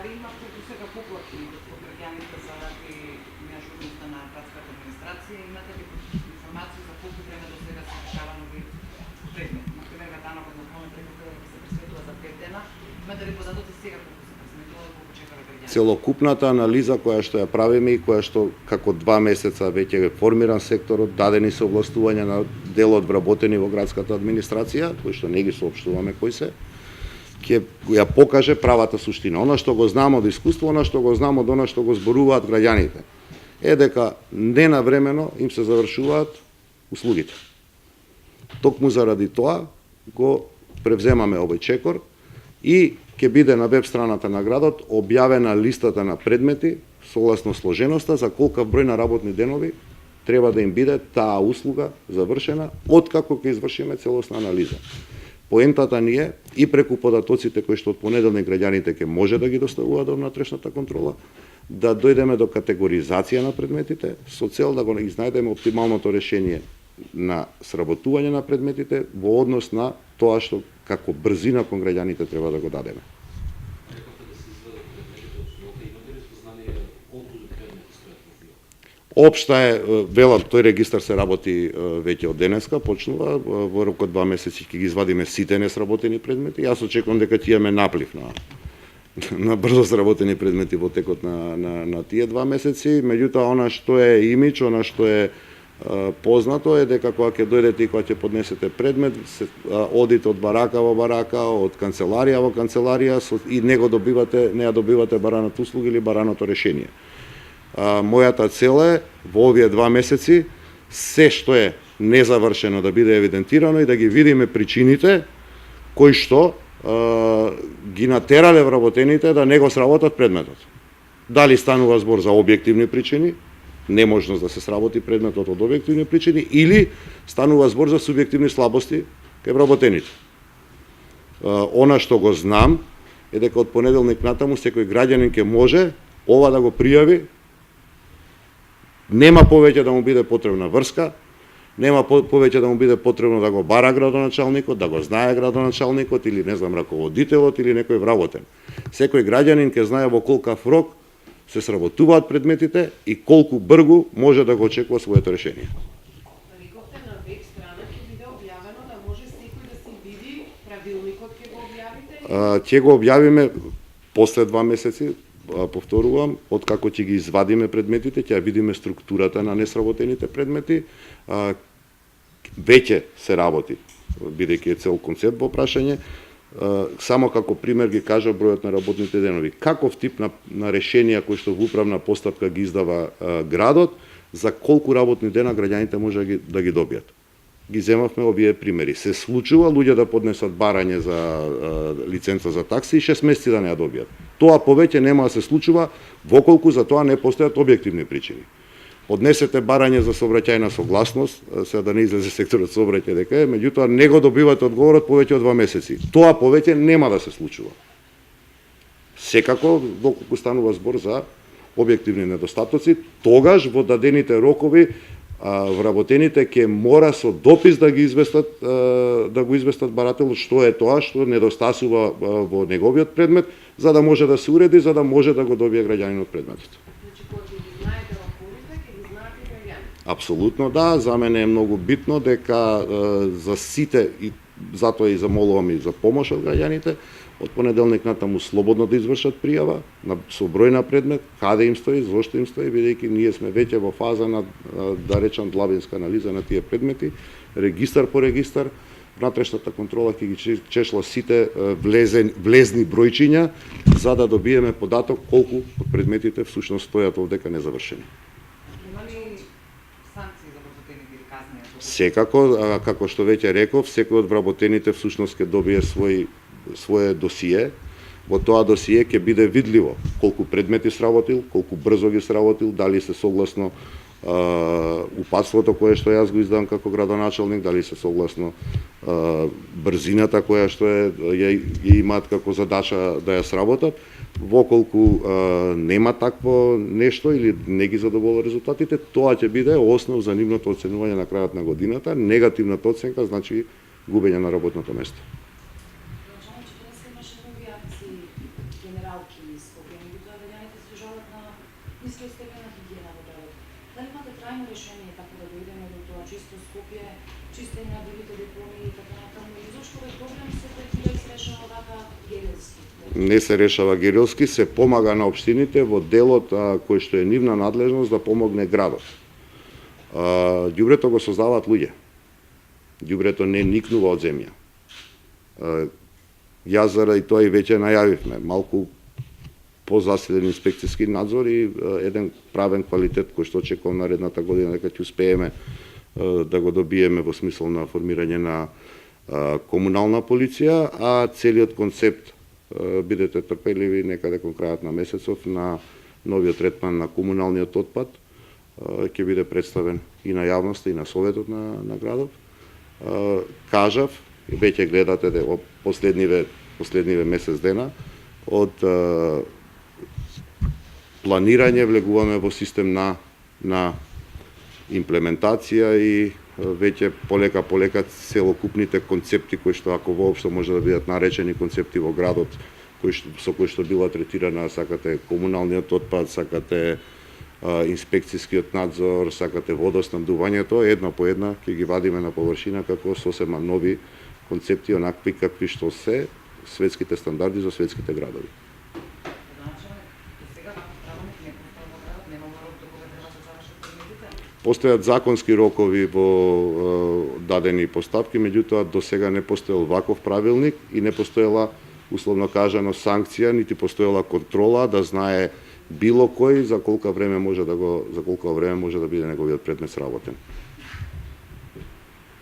дали имате до сега поплати од граѓаните заради неажурноста на градската администрација? Имате ли информација за колку време до сега се решава нови предмети? Например, Гаданова едноправна предмета да се пресметува за 5 дена. Имате ли податоци сега колку се пресметува и колку чекаат граѓаните? Целокупната анализа која што ја правиме и која што како 2 месеца веќе е формиран секторот, дадени се овластувања на дел од вработени во градската администрација, кои што не ги соопштуваме кои се, ќе ја покаже правата суштина. Она што го знам од искуство, она што го знам од она што го зборуваат граѓаните, е дека ненавремено им се завршуваат услугите. Токму заради тоа го превземаме овој чекор и ќе биде на веб страната на градот објавена листата на предмети согласно сложеноста за колкав број на работни денови треба да им биде таа услуга завршена откако ќе извршиме целосна анализа. Поентата ни е и преку податоците кои што од понеделник граѓаните ќе може да ги доставуваат до внатрешната контрола, да дојдеме до категоризација на предметите со цел да го изнајдеме оптималното решение на сработување на предметите во однос на тоа што како брзина кон граѓаните треба да го дадеме. Општа е, велат, тој регистар се работи веќе од денеска, почнува, во рок од 2 месеци ќе ги извадиме сите несработени предмети. Јас очекувам дека ќе имаме наплив на брзо сработени предмети во текот на тие 2 месеци, меѓутоа она што е имидж, она што е познато е дека кога ќе дојдете и кога ќе поднесете предмет, одите од барака во барака, од канцеларија во канцеларија и не ја добивате бараната услуга или бараното решение. Мојата цел е во овие 2 месеци се што е незавршено да биде евидентирано и да ги видиме причините кои што ги натерале вработените да не го сработат предметот. Дали станува збор за објективни причини, неможност да се сработи предметот од објективни причини, или станува збор за субјективни слабости кај вработените. Она што го знам е дека од понеделник натаму секој граѓанин ќе може ова да го пријави. Нема повеќе да му биде потребна врска, нема повеќе да му биде потребно да го бара градоначалникот, да го знае градоначалникот или не знам раководителот или некој вработен. Секој граѓанин ќе знае во колкав рок се сработуваат предметите и колку брзо може да го очекува своето решение. Рековте на веб страна ќе биде објавено да може секој да си види правилникот, ќе го објавите? Ќе го објавиме после 2 месеци. Повторувам, откако ќе ги извадиме предметите, ќе видиме структурата на несработените предмети. Веќе се работи, бидејќи е цел концепт во прашање. Само како пример ги кажа бројот на работните денови. Каков тип на решенија кои што во управна постапка ги издава градот, за колку работни дена граѓаните може да ги добијат. Ги земавме овие примери. Се случува луѓе да поднесат барање за лиценца за такси и 6 месеци да не ја добијат. Тоа повеќе нема да се случува воколку за тоа не постојат објективни причини. Поднесете барање за сообраќајна согласност, сега да не излезе секторот сообраќај дека е, меѓутоа не го добивате одговорот повеќе од 2 месеци. Тоа повеќе нема да се случува. Секако, доколку станува збор за објективни недостатоци, тогаш во дадените рокови вработените ќе мора со допис да го известат барателот што е тоа што недостасува во неговиот предмет, за да може да се уреди, за да може да го добие граѓанинот предметот. Значи, кога ќе ги знаете роковите, ќе ги знаат и граѓаните. Апсолутно да, за мене е многу битно дека за сите, и затоа и замолувам и за помош од граѓаните, од понеделник натаму слободно да извршат пријава со број на предмет, каде им стои, зошто им стои, бидејќи ние сме веќе во фаза на, да речам, длабинска анализа на тие предмети, регистар по регистар, внатрешната контрола ќе ги чешла сите влезни бројчиња, за да добиеме податок колку од предметите всушност стојат овдека незавршени. Има ли санкции за вработените или казни? Секако, како што веќе реков, секој од вработените всушност ќе добие свое досие. Во тоа досие ќе биде видливо колку предмети сработил, колку брзо ги сработил, дали се согласно упатството кое што јас го издавам како градоначалник, дали се согласно брзината која што ја имаат како задача да ја сработат. Воколку нема такво нешто или не ги задоволува резултатите, тоа ќе биде основ за нивното оценување на крајот на годината. Негативната оценка значи губење на работното место. Имаше нови акции, генералки Скопје, меѓутоа граѓаните се жалат на нискиот степен на хигиена во градот. Дали имате трајно решение како да дојдеме до тоа чисто Скопје, чистење на дивите депонии и така натаму, и зошто овој проблем се третира и се решава вака герилски? Не се решава герилски, се помага на општините во делот кој што е нивна надлежност да помогне градот. Ѓубрето го создаваат луѓе. Ѓубрето не никнува од земја. Јас заради тоа и веќе најавивме малку позасилен инспекцијски надзор и еден правен квалитет кој што очекувам наредната година дека ќе успееме да го добиеме во смисол на формирање на комунална полиција, а целиот концепт, бидете трпеливи, некаде кон крајот на месецов на новиот третман на комуналниот отпад ќе биде представен и на јавноста и на советот на градот. Кажав, и веќе гледате од последниве месец дена, од планирање влегуваме во систем на имплементација и веќе полека целокупните концепти кои што ако воопшто може да бидат наречени концепти во градот, со кои што била третирана, сакате комуналниот отпад, сакате инспекцијскиот надзор, сакате водоснабдувањето, една по една ќе ги вадиме на површина како сосема нови концепти, онакви какви што се светските стандарди за светските градови. Постојат законски рокови во дадени поставки, меѓутоа до сега не постоел ваков правилник и не постоела, условно кажано, санкција, нити постоела контрола да знае било кој за колку време може да биде неговиот предмет сработен.